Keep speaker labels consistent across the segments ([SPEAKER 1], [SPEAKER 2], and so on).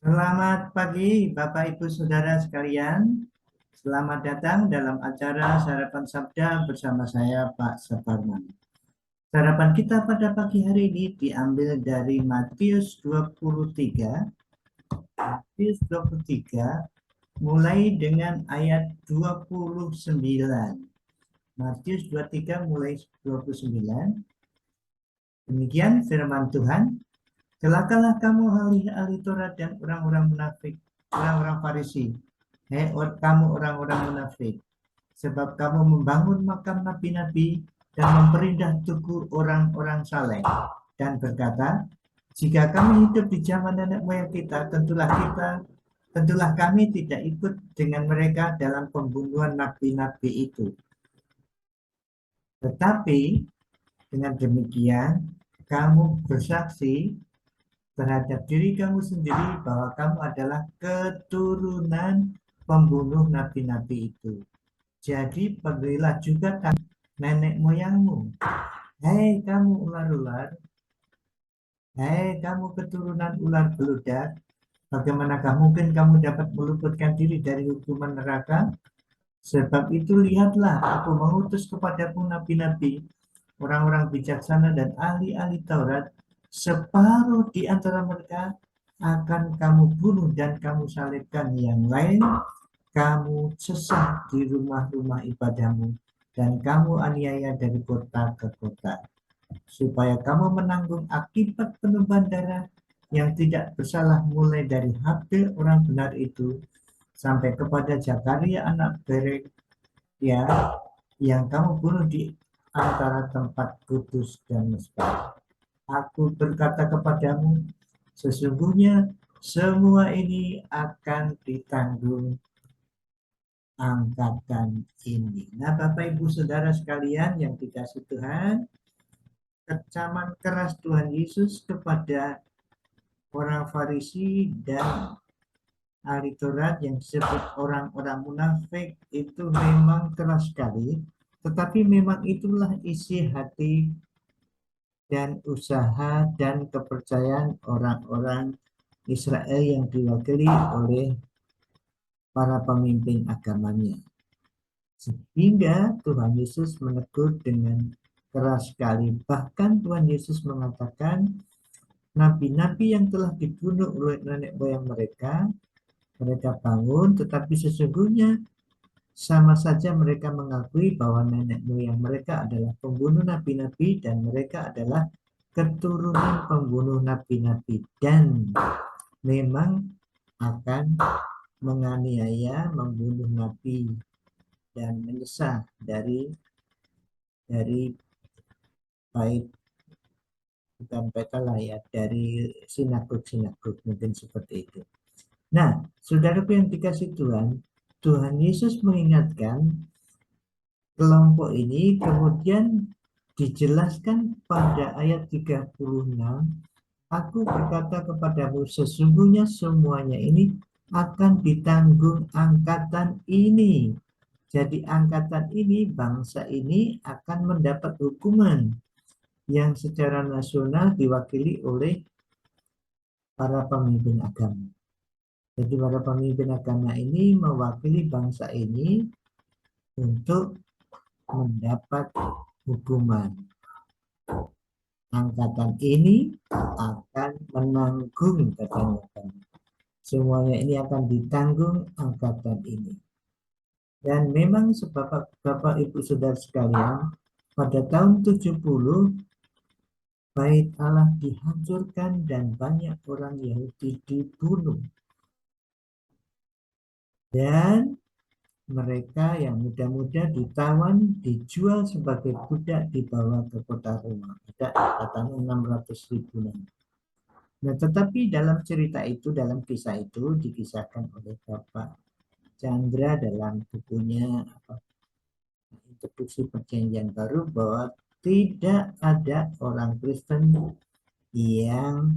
[SPEAKER 1] Selamat pagi, Bapak Ibu Saudara sekalian. Selamat datang dalam acara Sarapan Sabda bersama saya, Pak Separman. Sarapan kita pada pagi hari ini diambil dari Matius 23, mulai dengan ayat 29. Matius 23 mulai 29. Demikian firman Tuhan. Celakalah kamu ahli-ahli Taurat dan orang-orang munafik, orang-orang Farisi. Hei kamu orang-orang munafik, sebab kamu membangun makam nabi-nabi dan memperindah tugu orang-orang saleh, dan berkata, jika kami hidup di zaman nenek moyang kita, tentulah kami tidak ikut dengan mereka dalam pembunuhan nabi-nabi itu. Tetapi dengan demikian, kamu bersaksi terhadap diri kamu sendiri bahwa kamu adalah keturunan pembunuh nabi-nabi itu. Jadi pedulilah juga nenek moyangmu. Hei kamu ular-ular, hei kamu keturunan ular beludak, bagaimanakah mungkin kamu dapat meluputkan diri dari hukuman neraka? Sebab itu lihatlah, aku mengutus kepadamu nabi-nabi, orang-orang bijaksana dan ahli-ahli Taurat. Separuh di antara mereka akan kamu bunuh dan kamu salibkan, yang lain kamu sesat di rumah-rumah ibadahmu dan kamu aniaya dari kota ke kota, supaya kamu menanggung akibat penumpahan darah yang tidak bersalah mulai dari Habil orang benar itu sampai kepada Zakaria anak Berek ya, yang kamu bunuh di antara tempat kudus dan mesbah. Aku berkata kepadamu, sesungguhnya semua ini akan ditanggung angkatan ini. Nah, Bapak Ibu Saudara sekalian yang dikasihi Tuhan, kecaman keras Tuhan Yesus kepada orang Farisi dan ahli Taurat yang disebut orang-orang munafik itu memang keras sekali, tetapi memang itulah isi hati dan usaha dan kepercayaan orang-orang Israel yang diwakili oleh para pemimpin agamanya. Sehingga Tuhan Yesus menegur dengan keras sekali. Bahkan Tuhan Yesus mengatakan, nabi-nabi yang telah dibunuh oleh nenek moyang mereka bangun, tetapi sesungguhnya sama saja mereka mengakui bahwa nenek moyang mereka adalah pembunuh nabi-nabi dan mereka adalah keturunan pembunuh nabi-nabi dan memang akan menganiaya, membunuh nabi dan menyesah dari bait, bukan bait ya, dari sinagog-sinagog, mungkin seperti itu. Nah, saudaraku yang dikasih Tuhan, Tuhan Yesus mengingatkan kelompok ini, kemudian dijelaskan pada ayat 36, aku berkata kepadamu, sesungguhnya semuanya ini akan ditanggung angkatan ini. Jadi angkatan ini, bangsa ini akan mendapat hukuman yang secara nasional diwakili oleh para pemimpin agama. Jadi para pemimpin agama ini mewakili bangsa ini untuk mendapat hukuman. Angkatan ini akan menanggung, katanya. Semuanya ini akan ditanggung angkatan ini. Dan memang Bapak Ibu Saudara sekalian, pada tahun 70 bait Allah dihancurkan dan banyak orang Yahudi dibunuh. Dan mereka yang muda-muda ditawan, dijual sebagai budak, dibawa ke kota Roma. Ada katanya 600.000. Nah, tetapi dalam cerita itu, dalam kisah itu dikisahkan oleh Bapak Chandra dalam bukunya Introduksi Perjanjian Baru bahwa tidak ada orang Kristen yang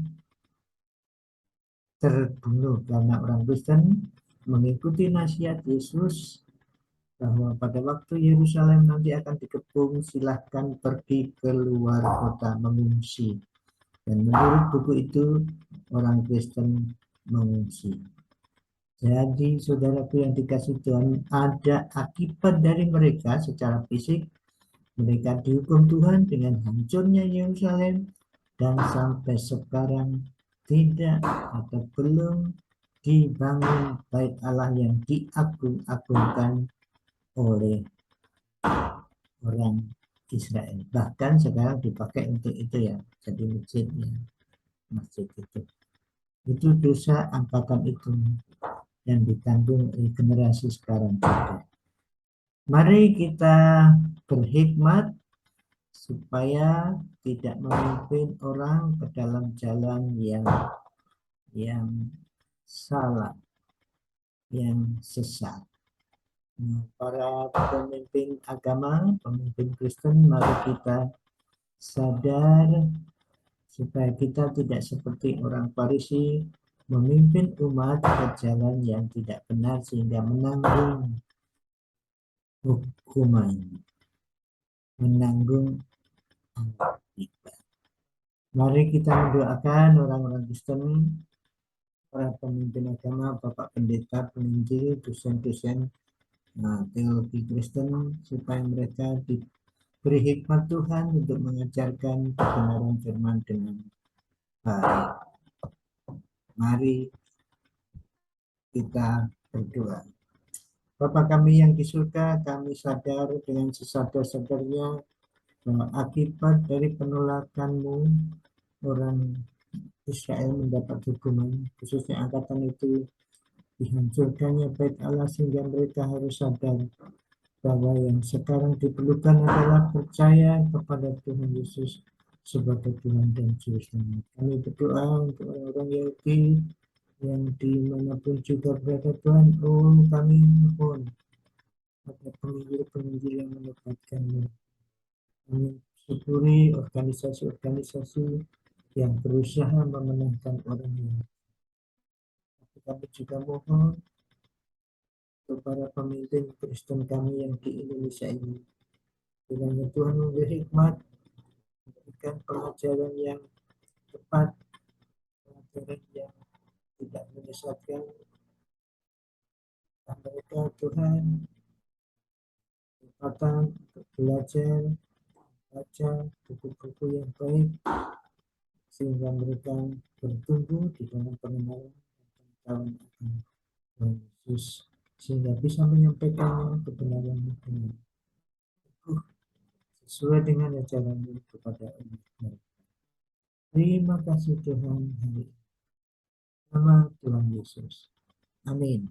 [SPEAKER 1] terbunuh karena orang Kristen mengikuti nasihat Yesus bahwa pada waktu Yerusalem nanti akan dikepung, silahkan pergi keluar kota mengungsi. Dan menurut buku itu, orang Kristen mengungsi. Jadi saudaraku yang dikasih Tuhan, ada akibat dari mereka secara fisik. Mereka dihukum Tuhan dengan hancurnya Yerusalem dan sampai sekarang tidak atau belum dibangun bait Allah yang diagung-agungkan oleh orang Israel. Bahkan sekarang dipakai untuk itu ya, jadi masjid itu. Itu dosa angkatan itu yang ditanggung oleh generasi sekarang juga. Mari kita berhikmat supaya tidak memimpin orang ke dalam jalan yang salah, yang sesat. Nah, para pemimpin agama, pemimpin Kristen, mari kita sadar supaya kita tidak seperti orang Farisi memimpin umat ke jalan yang tidak benar sehingga menanggung hukuman, menanggung akibat. Mari kita mendoakan orang-orang Kristen, para pemimpin agama, Bapak Pendeta, penginjil, dosen-dosen teologi Kristen, supaya mereka diberi hikmat Tuhan untuk mengajarkan kebenaran firman dengan baik. Mari kita berdoa. Bapa kami yang di surga, kami sadar dengan sesadar-sadarnya bahwa akibat dari penolakan-Mu, orang Israel mendapat hukuman, khususnya angkatan itu dihancurkannya bait Allah, sehingga mereka harus sadar bahwa yang sekarang diperlukan adalah percaya kepada Tuhan Yesus sebagai Tuhan dan Juru Selamat. Kami berdoa untuk orang-orang Yahudi yang dimanapun juga berada Tuhan. Oh, kami mohon pada penginjil-penginjil yang mendapatkanmu. Kami syukuri organisasi-organisasi yang berusaha memenangkan orang yang. Kami juga mohon untuk para pemimpin Kristen kami yang di Indonesia ini. Kiranya Tuhan memberi hikmat, memberikan pengajaran yang tepat, pengajaran yang tidak menyesatkan mereka, Tuhan, kesempatan untuk belajar, baca buku-buku yang baik, sehingga mereka bertumbuh di dalam pengenalan dan pengetahuan akan Yesus, sehingga bisa menyampaikannya kebenaran dengan sesuai dengan ajaran-Mu kepada umat mereka. Terima kasih Tuhan hari ini. Nama Tuhan Yesus. Amin.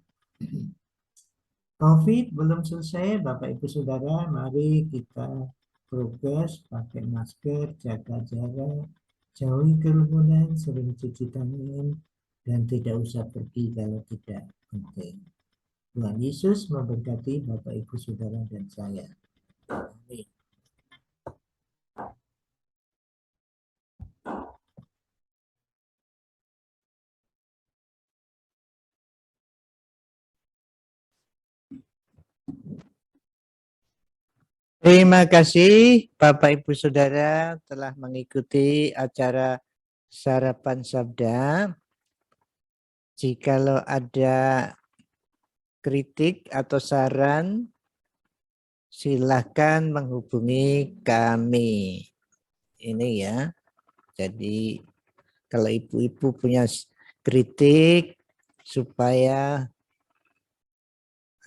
[SPEAKER 1] COVID belum selesai, Bapak Ibu Saudara, mari kita progres, pakai masker, jaga jarak, jauhi kerumunan, sering cuci tangan, dan tidak usah pergi kalau tidak penting. Tuhan Yesus memberkati Bapak Ibu Saudara dan saya. Amin. Terima kasih Bapak Ibu Saudara telah mengikuti acara Sarapan Sabda. Jikalau ada kritik atau saran, silakan menghubungi kami. Ini ya. Jadi kalau ibu-ibu punya kritik supaya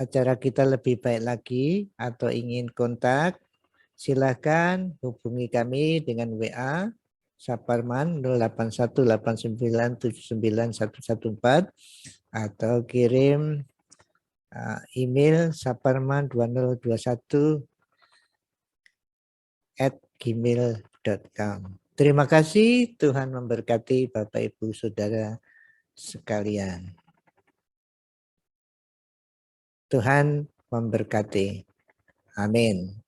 [SPEAKER 1] acara kita lebih baik lagi atau ingin kontak, silakan hubungi kami dengan WA Saparman 0818979114 atau kirim email saparman2021@gmail.com. Terima kasih, Tuhan memberkati Bapak Ibu Saudara sekalian. Tuhan memberkati. Amin.